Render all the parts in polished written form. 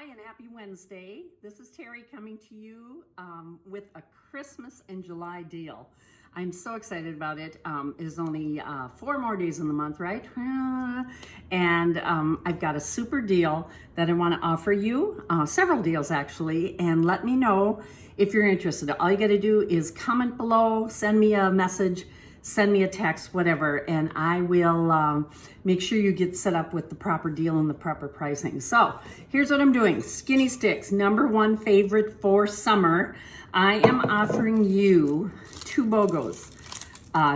Hi and happy Wednesday. This is Terry coming to you with a Christmas in July deal. I'm so excited about it. It is only 4 more days in the month, right? And I've got a super deal that I want to offer you, several deals actually, and let me know if you're interested. All you got to do is comment below, send me a message, send me a text, whatever, and I will make sure you get set up with the proper deal and the proper pricing. So here's what I'm doing. SkinnyStix, #1 favorite for summer. I am offering you 2 BOGOs.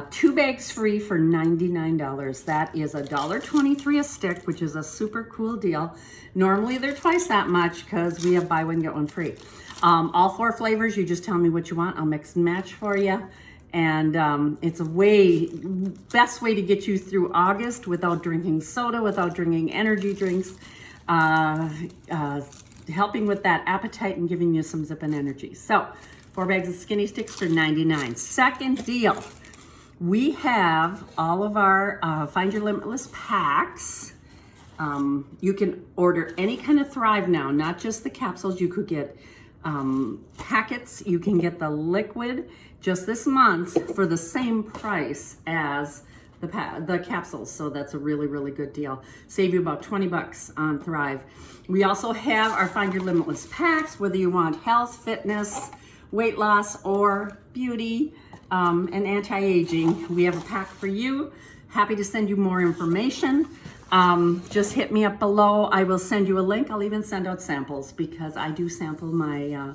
2 bags free for $99. That is $1.23 a stick, which is a super cool deal. Normally they're twice that much because we have buy one, get one free. All 4 flavors, you just tell me what you want. I'll mix and match for you. And it's a best way to get you through August without drinking soda, without drinking energy drinks, helping with that appetite and giving you some zip and energy. So 4 bags of SkinnyStix for $99. Second deal, we have all of our Find Your Limitless packs. You can order any kind of Thrive now, not just the capsules. You could get packets, you can get the liquid just this month for the same price as the capsules. So that's a really, really good deal. Save you about 20 bucks on Thrive. We also have our Find Your Limitless packs, whether you want health, fitness, weight loss, or beauty and anti-aging. We have a pack for you. Happy to send you more information. Just hit me up below. I will send you a link. I'll even send out samples because I do sample my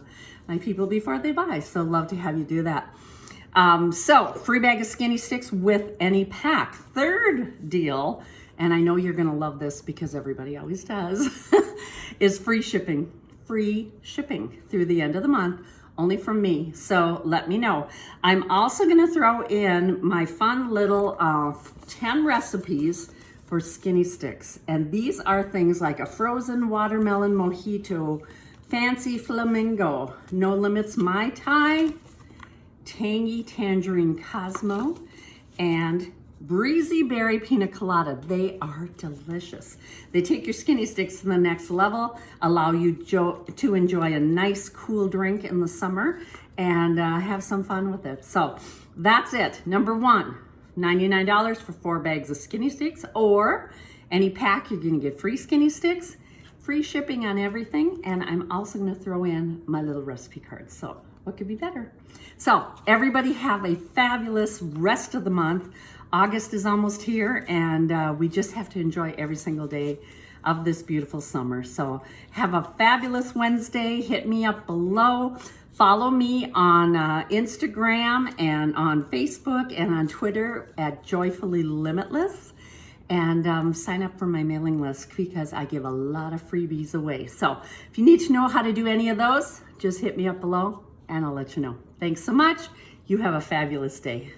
my people before they buy. So love to have you do that. So free bag of SkinnyStix with any pack. Third deal, and I know you're gonna love this because everybody always does, is free shipping. Free shipping through the end of the month, only from me. So let me know. I'm also gonna throw in my fun little 10 recipes for SkinnyStix. And these are things like a frozen watermelon mojito, fancy flamingo, no limits Mai Tai, tangy tangerine Cosmo, and breezy berry pina colada. They are delicious. They take your SkinnyStix to the next level, allow you to enjoy a nice cool drink in the summer and have some fun with it. So that's it. #1. $99 for 4 bags of SkinnyStix, or any pack, you're gonna get free SkinnyStix, free shipping on everything, and I'm also gonna throw in my little recipe cards. So what could be better? So everybody have a fabulous rest of the month. August is almost here, and we just have to enjoy every single day of this beautiful summer. So have a fabulous Wednesday. Hit me up below. Follow me on Instagram and on Facebook and on Twitter at Joyfully Limitless, and sign up for my mailing list because I give a lot of freebies away. So if you need to know how to do any of those, just hit me up below and I'll let you know. Thanks so much. You have a fabulous day.